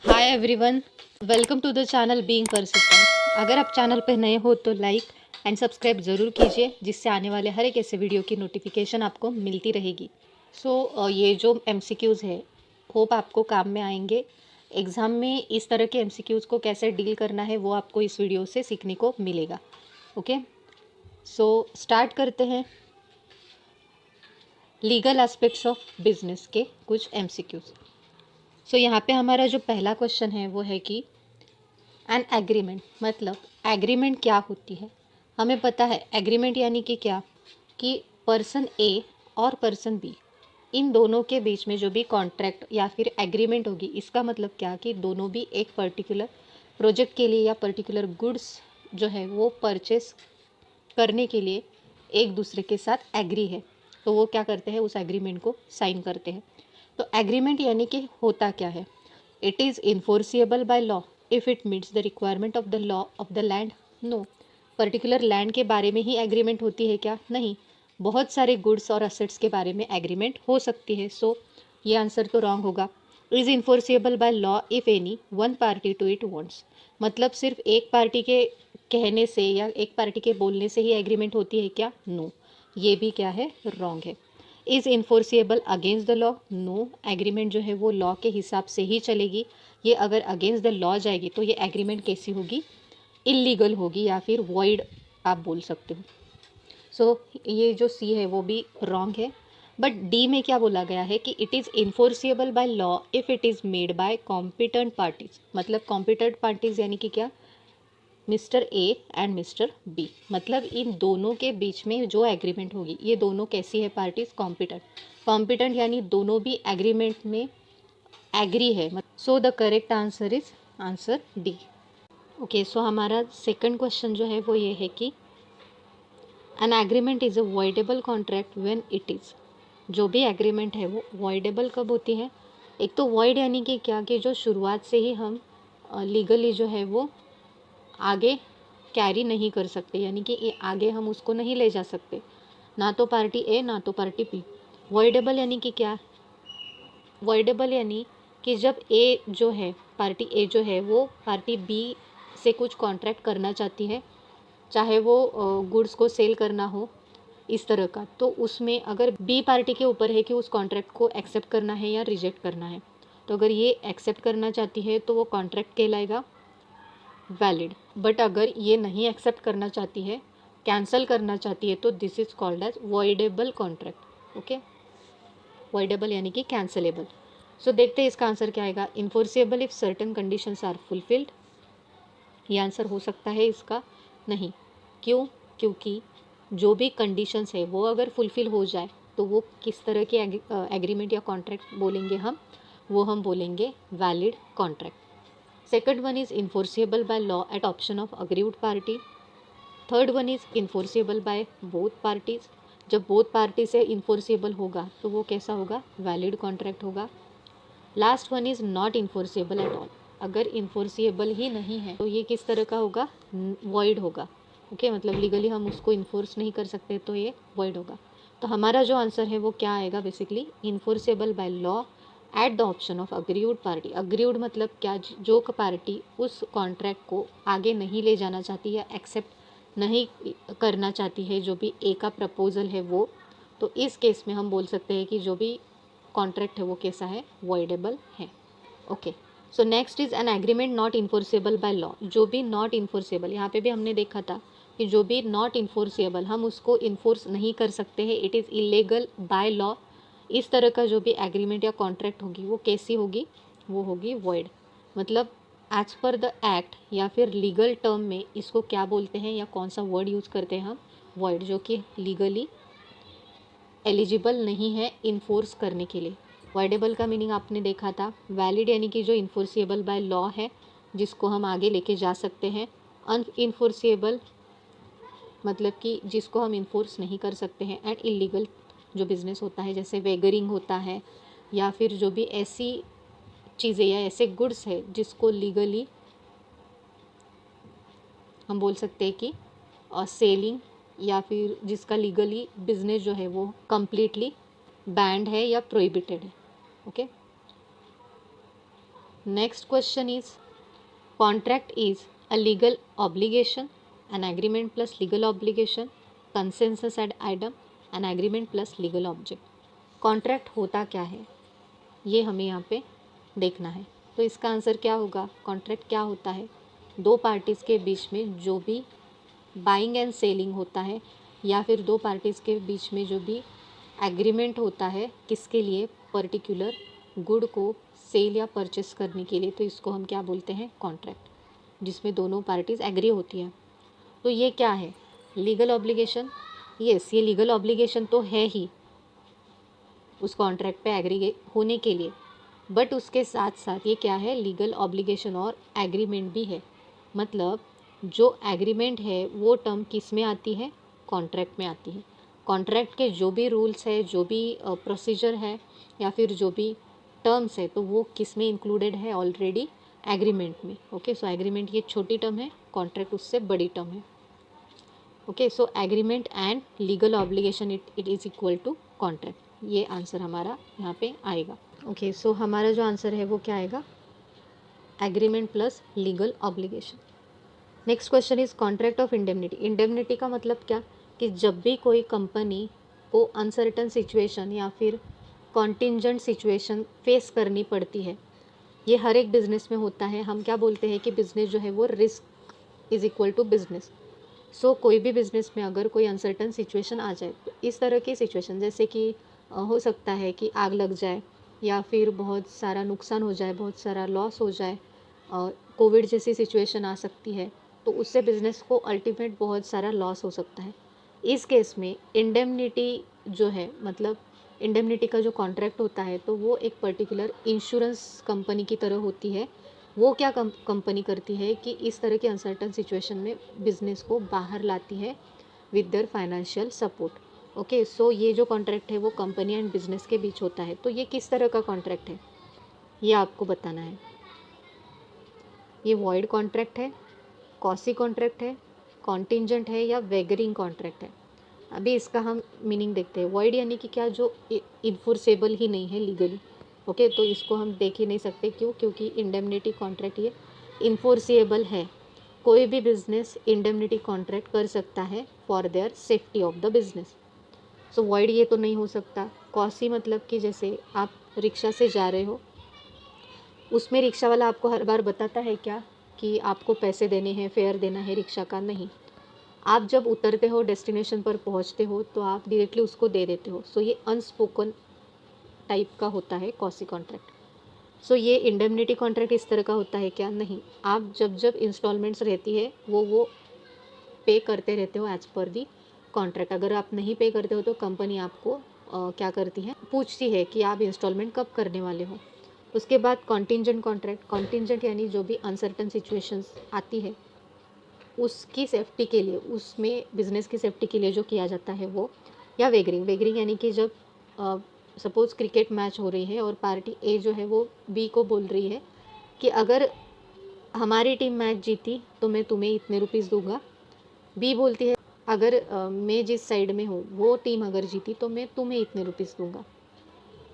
Hi everyone, welcome to the channel being persistent. अगर आप channel पर नए हो तो लाइक एंड सब्सक्राइब ज़रूर कीजिए, जिससे आने वाले हर एक ऐसे वीडियो की नोटिफिकेशन आपको मिलती रहेगी। ये जो एमसीक्यूज़ है, होप आपको काम में आएंगे। एग्ज़ाम में इस तरह के एमसीक्यूज़ को कैसे डील करना है वो आपको इस वीडियो से सीखने को मिलेगा। ओके, स्टार्ट करते हैं। लीगल एस्पेक्ट्स ऑफ बिजनेस के कुछ एमसीक्यूज़। यहाँ पे हमारा जो पहला क्वेश्चन है वो है कि एन एग्रीमेंट मतलब एग्रीमेंट क्या होती है। हमें पता है एग्रीमेंट यानी कि क्या, कि पर्सन ए और पर्सन बी, इन दोनों के बीच में जो भी कॉन्ट्रैक्ट या फिर एग्रीमेंट होगी, इसका मतलब क्या कि दोनों भी एक पर्टिकुलर प्रोजेक्ट के लिए या पर्टिकुलर गुड्स जो है वो परचेस करने के लिए एक दूसरे के साथ एग्री है, तो वो क्या करते हैं, उस एग्रीमेंट को साइन करते हैं। तो एग्रीमेंट यानी कि होता क्या है, it is enforceable by law if it meets the requirement of the law of the land. No, particular land के बारे में ही एग्रीमेंट होती है क्या? नहीं, बहुत सारे गुड्स और असेट्स के बारे में एग्रीमेंट हो सकती है। ये आंसर तो रॉन्ग होगा। Is enforceable by law if any one party to it wants, मतलब सिर्फ एक पार्टी के कहने से या एक पार्टी के बोलने से ही एग्रीमेंट होती है क्या? नो, ये भी क्या है, रॉन्ग है। Is enforceable against the law? No, agreement जो है वो लॉ के हिसाब से ही चलेगी। ये अगर अगेंस्ट द लॉ जाएगी तो ये एग्रीमेंट कैसी होगी, इलीगल होगी या फिर वॉइड आप बोल सकते हो। ये जो सी है वो भी रॉन्ग है। बट डी में क्या बोला गया है कि it is enforceable by law if it is made by competent parties. मतलब कॉम्पिटेंट पार्टीज यानी कि क्या, mister A and mister B, मतलब इन दोनों के बीच में जो एग्रीमेंट होगी, ये दोनों कैसी है पार्टीज, कॉम्पिटेंट। कॉम्पिटेंट यानी दोनों भी एग्रीमेंट में एग्री है। The correct answer is answer D. Okay, हमारा सेकंड क्वेश्चन जो है वो ये है कि an agreement is a voidable contract when it is. जो भी एग्रीमेंट है वो वॉइडेबल कब होती है? एक तो वॉइड यानी कि क्या, कि जो शुरुआत से ही हम लीगली जो है वो आगे कैरी नहीं कर सकते, यानी कि आगे हम उसको नहीं ले जा सकते, ना तो पार्टी ए ना तो पार्टी बी। वॉइडेबल यानी कि क्या, वॉइडेबल यानी कि जब ए जो है, पार्टी ए जो है वो पार्टी बी से कुछ कॉन्ट्रैक्ट करना चाहती है, चाहे वो गुड्स को सेल करना हो, इस तरह का, तो उसमें अगर बी पार्टी के ऊपर है कि उस कॉन्ट्रैक्ट को एक्सेप्ट करना है या रिजेक्ट करना है। तो अगर ये एक्सेप्ट करना चाहती है तो वो कॉन्ट्रैक्ट कहलाएगा वैलिड। बट अगर ये नहीं एक्सेप्ट करना चाहती है, कैंसिल करना चाहती है, तो this is called as voidable contract. Okay, voidable यानी कि कैंसिलेबल। देखते हैं इसका आंसर क्या आएगा। Enforceable if certain conditions are fulfilled, ये आंसर हो सकता है इसका नहीं। क्यों? क्योंकि जो भी कंडीशंस है वो अगर फुलफिल हो जाए तो वो किस तरह के एग्रीमेंट या कॉन्ट्रैक्ट बोलेंगे हम बोलेंगे valid contract. Second one is enforceable by law at option of aggrieved party. Third one is enforceable by both parties. जब बोथ पार्टी से इन्फोर्सिएबल होगा तो वो कैसा होगा, वैलिड कॉन्ट्रैक्ट होगा। Last one is not enforceable at all. अगर enforceable ही नहीं है तो ये किस तरह का होगा, वॉइड होगा। ओके, मतलब लीगली हम उसको इन्फोर्स नहीं कर सकते, तो ये वॉइड होगा। तो हमारा जो आंसर है वो क्या आएगा, basically enforceable by law at the option of aggrieved party. Aggrieved मतलब क्या, जो पार्टी उस कॉन्ट्रैक्ट को आगे नहीं ले जाना चाहती या एक्सेप्ट नहीं करना चाहती है, जो भी ए का प्रपोजल है वो, तो इस केस में हम बोल सकते हैं कि जो भी कॉन्ट्रैक्ट है वो कैसा है, वॉइडेबल है। Okay, next is an agreement not enforceable by law. जो भी नॉट इन्फोर्सेबल, यहाँ पे भी हमने देखा था कि जो भी नॉट इन्फोर्सेबल, हम उसको इन्फोर्स नहीं कर सकते हैं, it is illegal by law. इस तरह का जो भी एग्रीमेंट या कॉन्ट्रैक्ट होगी वो कैसी होगी, वो होगी वॉइड। मतलब एज पर द एक्ट या फिर लीगल टर्म में इसको क्या बोलते हैं या कौन सा वर्ड यूज़ करते हैं हम, वॉइड, जो कि लीगली एलिजिबल नहीं है इन्फोर्स करने के लिए। वॉइडेबल का मीनिंग आपने देखा था, वैलिड यानी कि जो इन्फोर्सिएबल बाय लॉ है, जिसको हम आगे लेके जा सकते हैं। अनइन्फोर्सिएबल मतलब कि जिसको हम इन्फोर्स नहीं कर सकते हैं। एंड इलीगल जो बिज़नेस होता है, जैसे वेगरिंग होता है, या फिर जो भी ऐसी चीज़ें या ऐसे गुड्स है जिसको लीगली हम बोल सकते हैं कि सेलिंग, या फिर जिसका लीगली बिजनेस जो है वो कम्प्लीटली बैंड है या प्रोहिबिटेड है। Okay, next question is contract is a legal obligation, an agreement plus legal obligation, consensus and idem, an agreement plus legal object. Contract होता क्या है ये हमें यहाँ पे देखना है। तो इसका आंसर क्या होगा, कॉन्ट्रैक्ट क्या होता है, दो पार्टीज़ के बीच में जो भी बाइंग एंड सेलिंग होता है, या फिर दो पार्टीज़ के बीच में जो भी एग्रीमेंट होता है किसके लिए, पर्टिकुलर गुड को सेल या परचेस करने के लिए, तो इसको हम क्या बोलते हैं, कॉन्ट्रैक्ट, जिसमें दोनों पार्टीज़ एग्री होती हैं। तो ये क्या है, लीगल ऑब्लिगेशन। यस, ये लीगल ऑब्लिगेशन तो है ही उस कॉन्ट्रैक्ट पे एग्री होने के लिए, बट उसके साथ साथ ये क्या है, लीगल ऑब्लिगेशन और एग्रीमेंट भी है। मतलब जो एग्रीमेंट है वो टर्म किस में आती है, कॉन्ट्रैक्ट में आती है। कॉन्ट्रैक्ट के जो भी रूल्स है, जो भी प्रोसीजर है, या फिर जो भी टर्म्स है, तो वो किस में इंक्लूडेड है ऑलरेडी, एग्रीमेंट में। ओके, सो एग्रीमेंट ये छोटी टर्म है, कॉन्ट्रैक्ट उससे बड़ी टर्म है। Okay, so agreement and legal obligation it is equal to contract, ये आंसर हमारा यहाँ पे आएगा। ओके, सो हमारा जो आंसर है वो क्या आएगा, agreement plus legal obligation. Next question is contract of indemnity. Indemnity का मतलब क्या, कि जब भी कोई कंपनी को अनसर्टन सिचुएशन या फिर कॉन्टिंजेंट सिचुएशन फेस करनी पड़ती है, ये हर एक बिजनेस में होता है। हम क्या बोलते हैं कि बिजनेस जो है वो risk is equal to business. So कोई भी बिजनेस में अगर कोई अनसर्टन सिचुएशन आ जाए, तो इस तरह की सिचुएशन जैसे कि हो सकता है कि आग लग जाए, या फिर बहुत सारा नुकसान हो जाए, बहुत सारा लॉस हो जाए, कोविड जैसी सिचुएशन आ सकती है, तो उससे बिज़नेस को अल्टीमेट बहुत सारा लॉस हो सकता है। इस केस में इंडेमनिटी जो है, मतलब इंडेमनिटी का जो कॉन्ट्रैक्ट होता है, तो वो एक पर्टिकुलर इंश्योरेंस कंपनी की तरह होती है। वो क्या कंपनी करती है कि इस तरह के अनसर्टन सिचुएशन में बिजनेस को बाहर लाती है with their financial support. Okay, so ये जो कॉन्ट्रैक्ट है वो कंपनी एंड बिजनेस के बीच होता है। तो ये किस तरह का कॉन्ट्रैक्ट है ये आपको बताना है। ये वॉइड कॉन्ट्रैक्ट है, कॉसी कॉन्ट्रैक्ट है, कॉन्टिंजेंट है, या वेगरिंग कॉन्ट्रैक्ट है। अभी इसका हम मीनिंग देखते हैं। वॉइड यानी कि क्या, जो इन्फोर्सेबल ही नहीं है लीगली। ओके, तो इसको हम देख ही नहीं सकते, क्यों, क्योंकि इंडेमनिटी कॉन्ट्रैक्ट ये इन्फोर्सिएबल है। कोई भी बिजनेस इंडेमनिटी कॉन्ट्रैक्ट कर सकता है for their safety of the business. So void ये तो नहीं हो सकता। कॉसी मतलब कि जैसे आप रिक्शा से जा रहे हो, उसमें रिक्शा वाला आपको हर बार बताता है क्या कि आपको पैसे देने हैं, फेयर देना है रिक्शा का, नहीं। आप जब उतरते हो, डेस्टिनेशन पर पहुंचते हो, तो आप डायरेक्टली उसको दे देते हो। सो ये अनस्पोकन टाइप का होता है कॉसी कॉन्ट्रैक्ट। सो ये इंडेमनिटी कॉन्ट्रैक्ट इस तरह का होता है क्या, नहीं। आप जब जब इंस्टॉलमेंट्स रहती है वो पे करते रहते हो एज पर दी कॉन्ट्रैक्ट। अगर आप नहीं पे करते हो तो कंपनी आपको क्या करती है, पूछती है कि आप इंस्टॉलमेंट कब करने वाले हो। उसके बाद कॉन्टिंजेंट कॉन्ट्रैक्ट। कॉन्टिंजेंट यानी जो भी अनसर्टन सिचुएशंस आती है उसकी सेफ्टी के लिए, उसमें बिजनेस की सेफ्टी के लिए जो किया जाता है वो। या वेगरिंग। वेगरिंग यानी कि जब सपोज़ क्रिकेट मैच हो रही है और पार्टी ए जो है वो बी को बोल रही है कि अगर हमारी टीम मैच जीती तो मैं तुम्हें इतने रुपीज़ दूंगा। बी बोलती है अगर मैं जिस साइड में हूँ वो टीम अगर जीती तो मैं तुम्हें इतने रुपीज़ दूंगा।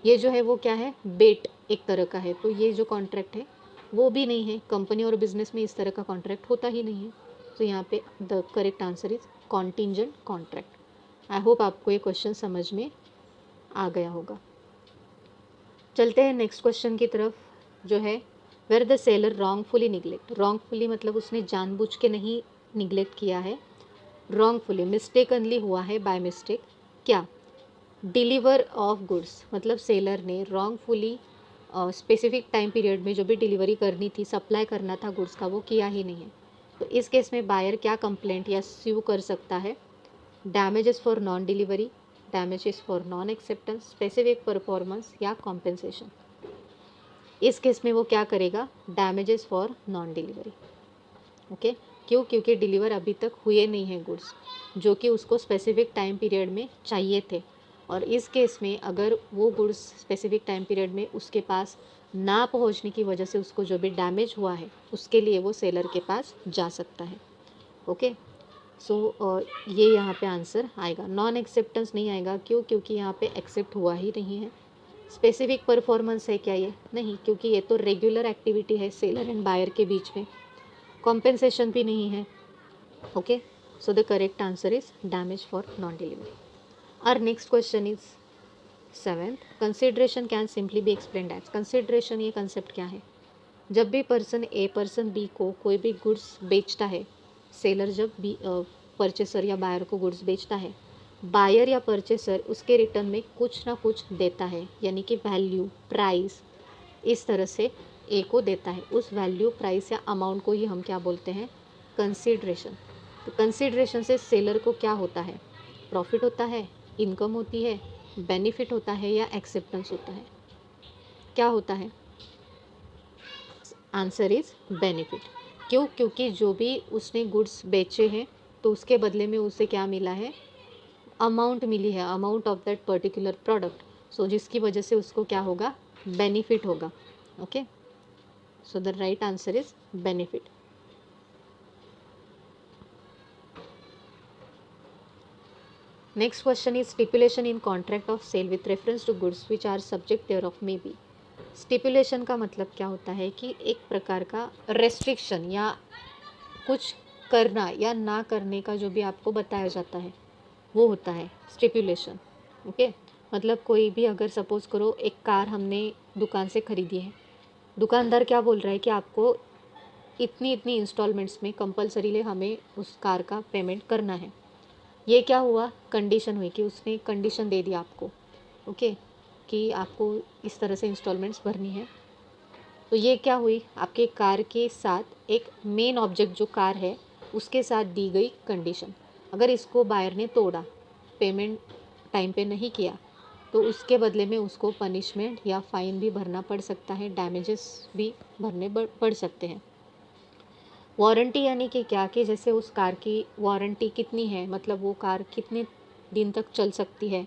ये जो है वो क्या है, बेट एक तरह का है। तो ये जो कॉन्ट्रैक्ट है वो भी नहीं है। कंपनी और बिजनेस में इस तरह का कॉन्ट्रैक्ट होता ही नहीं है। तो यहाँ पे the correct answer is contingent contract. I hope आपको ये क्वेश्चन समझ में आ गया होगा। चलते हैं नेक्स्ट क्वेश्चन की तरफ, जो है where the seller wrongfully neglect. Wrongfully मतलब उसने जानबूझ के नहीं निगलेक्ट किया है, रॉन्गफुली मिस्टेकनली हुआ है, बाय मिस्टेक। क्या, डिलीवर ऑफ गुड्स, मतलब सेलर ने रॉन्गफुली स्पेसिफिक टाइम पीरियड में जो भी डिलीवरी करनी थी, सप्लाई करना था गुड्स का, वो किया ही नहीं है। तो इस केस में बायर क्या कंप्लेंट या स्यू कर सकता है, damages for non delivery, damages for non acceptance, specific performance, या कॉम्पेंसेशन। इस केस में वो क्या करेगा, damages for non delivery. Okay, क्यों, क्योंकि डिलीवर अभी तक हुए नहीं हैं गुड्स जो कि उसको स्पेसिफिक टाइम पीरियड में चाहिए थे। और इस केस में अगर वो गुड्स स्पेसिफिक टाइम पीरियड में उसके पास ना पहुंचने की वजह से उसको जो भी डैमेज हुआ है उसके लिए वो सेलर के पास जा सकता है। ओके, सो ये यहाँ पे आंसर आएगा। नॉन एक्सेप्टेंस नहीं आएगा, क्यों, क्योंकि यहाँ पे एक्सेप्ट हुआ ही नहीं है। स्पेसिफिक परफॉर्मेंस है क्या ये? नहीं, क्योंकि ये तो रेगुलर एक्टिविटी है सेलर एंड बायर के बीच में, कॉम्पेंसेशन भी नहीं है। Okay, so the correct answer is damage for non delivery. Our next question is 7th, consideration can simply be explained as. Consideration ये कंसेप्ट क्या है? जब भी पर्सन ए पर्सन बी को कोई भी गुड्स बेचता है, सेलर जब बी परचेसर या बायर को गुड्स बेचता है, बायर या परचेसर उसके रिटर्न में कुछ ना कुछ देता है, यानी कि वैल्यू, प्राइस, इस तरह से ए को देता है। उस वैल्यू, प्राइस या अमाउंट को ही हम क्या बोलते हैं? कंसिडरेशन। तो कंसिडरेशन से सेलर को क्या होता है? प्रॉफिट होता है, इनकम होती है, बेनिफिट होता है या एक्सेप्टेंस होता है? क्या होता है? Answer is benefit. क्यों? क्योंकि जो भी उसने गुड्स बेचे हैं तो उसके बदले में उसे क्या मिला है? अमाउंट मिली है, amount of that particular product, so जिसकी वजह से उसको क्या होगा? बेनिफिट होगा। Okay, so the right answer is benefit. Next question is stipulation in contract of sale with reference to goods which are subject thereof may be. Stipulation का मतलब क्या होता है कि एक प्रकार का रेस्ट्रिक्शन या कुछ करना या ना करने का जो भी आपको बताया जाता है वो होता है स्टिपुलेशन। ओके, मतलब कोई भी अगर सपोज़ करो एक कार हमने दुकान से ख़रीदी है, दुकानदार क्या बोल रहा है कि आपको इतनी इतनी इंस्टॉलमेंट्स में कंपलसरीली हमें उस कार का पेमेंट करना है। ये क्या हुआ? कंडीशन हुई कि उसने कंडीशन दे दिया आपको, ओके, कि आपको इस तरह से इंस्टॉलमेंट्स भरनी है। तो ये क्या हुई? आपके कार के साथ एक मेन ऑब्जेक्ट जो कार है उसके साथ दी गई कंडीशन। अगर इसको बायर ने तोड़ा, पेमेंट टाइम पे नहीं किया, तो उसके बदले में उसको पनिशमेंट या फ़ाइन भी भरना पड़ सकता है, डैमेजेस भी भरने पड़ सकते हैं। वारंटी यानी कि क्या, कि जैसे उस कार की वारंटी कितनी है, मतलब वो कार कितने दिन तक चल सकती है,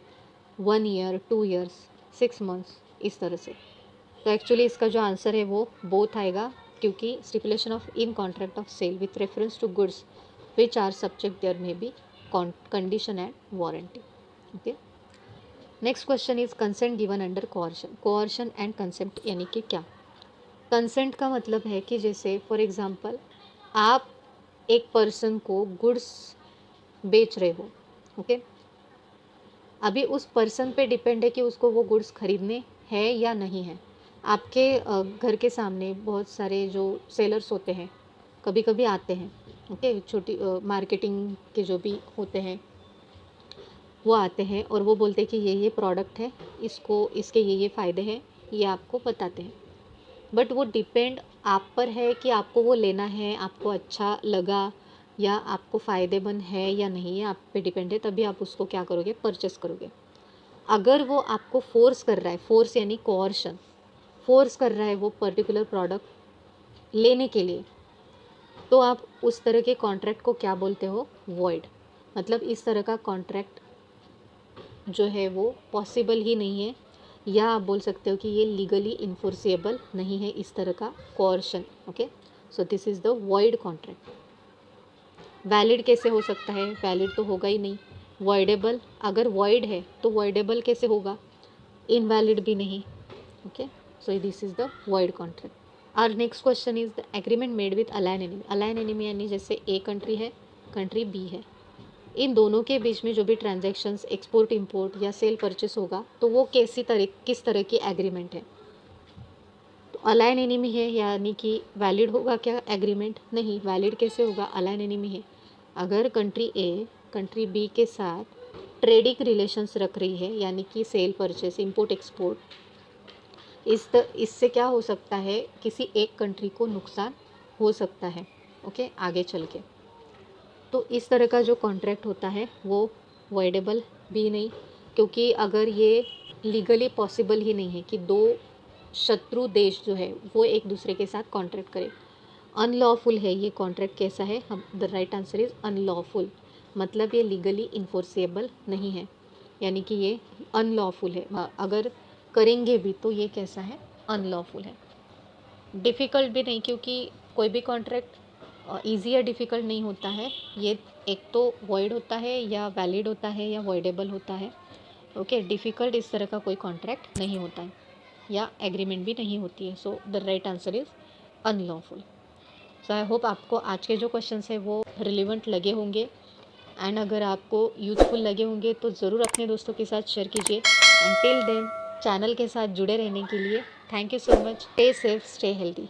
1 ईयर, 2 ईयर्स, 6 मंथ्स, इस तरह से। तो एक्चुअली इसका जो आंसर है वो बोथ आएगा, क्योंकि stipulation of in contract of sale with reference to goods which are subject there may be condition and warranty. Okay, next question is consent given under coercion. Coercion and consent यानी कि क्या? Consent का मतलब है कि जैसे for example आप एक पर्सन को गुड्स बेच रहे हो, ओके, अभी उस पर्सन पे डिपेंड है कि उसको वो गुड्स खरीदने हैं या नहीं है। आपके घर के सामने बहुत सारे जो सेलर्स होते हैं कभी कभी आते हैं, ओके, छोटी मार्केटिंग के जो भी होते हैं वो आते हैं और वो बोलते हैं कि ये प्रोडक्ट है, इसको इसके ये फ़ायदे हैं, ये आपको बताते हैं। बट वो डिपेंड आप पर है कि आपको वो लेना है, आपको अच्छा लगा या आपको फ़ायदेमंद है या नहीं, है आप पे डिपेंड है, तभी आप उसको क्या करोगे? परचेस करोगे। अगर वो आपको फोर्स कर रहा है, फोर्स यानी कोअर्शन, फोर्स कर रहा है वो पर्टिकुलर प्रोडक्ट लेने के लिए, तो आप उस तरह के कॉन्ट्रैक्ट को क्या बोलते हो? वॉइड। मतलब इस तरह का कॉन्ट्रैक्ट जो है वो पॉसिबल ही नहीं है, या आप बोल सकते हो कि ये लीगली इन्फोर्सेबल नहीं है इस तरह का coercion. Okay, so this is the void contract. Valid कैसे हो सकता है? वैलिड तो होगा ही नहीं। वॉइडेबल, अगर वॉइड है तो वॉइडेबल कैसे होगा? इनवैलिड भी नहीं। Okay, so this is the void contract. Our next question is the agreement made with alien enemy. Alien enemy यानी जैसे ए कंट्री है, कंट्री बी है, इन दोनों के बीच में जो भी ट्रांजैक्शंस एक्सपोर्ट इंपोर्ट या सेल परचेस होगा तो वो किस तरह की एग्रीमेंट है? तो अलाइन एनिमी है, यानी कि वैलिड होगा क्या एग्रीमेंट? नहीं, वैलिड कैसे होगा? अलाइन एनिमी है। अगर कंट्री ए कंट्री बी के साथ ट्रेडिंग रिलेशंस रख रही है, यानी कि सेल परचेस इंपोर्ट एक्सपोर्ट, इससे क्या हो सकता है? किसी एक कंट्री को नुकसान हो सकता है, ओके, आगे चल के। तो इस तरह का जो कॉन्ट्रैक्ट होता है वो वॉइडेबल भी नहीं, क्योंकि अगर ये लीगली पॉसिबल ही नहीं है कि दो शत्रु देश जो है वो एक दूसरे के साथ कॉन्ट्रैक्ट करे, अनलॉफुल है ये कॉन्ट्रैक्ट। कैसा है? हम the right answer is unlawful, मतलब ये लीगली इन्फोर्सेबल नहीं है, यानी कि ये अनलॉफुल है। अगर करेंगे भी तो ये कैसा है? अनलॉफुल है। डिफ़िकल्ट भी नहीं, क्योंकि कोई भी कॉन्ट्रैक्ट ईजी या डिफ़िकल्ट नहीं होता है, ये एक तो वॉइड होता है या वैलिड होता है या वॉइडेबल होता है, ओके, डिफ़िकल्ट इस तरह का कोई कॉन्ट्रैक्ट नहीं होता है या एग्रीमेंट भी नहीं होती है। सो the right answer is unlawful. So I hope आपको आज के जो क्वेश्चंस हैं वो रिलेवेंट लगे होंगे, एंड अगर आपको यूज़फुल लगे होंगे तो ज़रूर अपने दोस्तों के साथ शेयर कीजिए। एंड टिल देन चैनल के साथ जुड़े रहने के लिए thank you so much. Stay safe, stay healthy.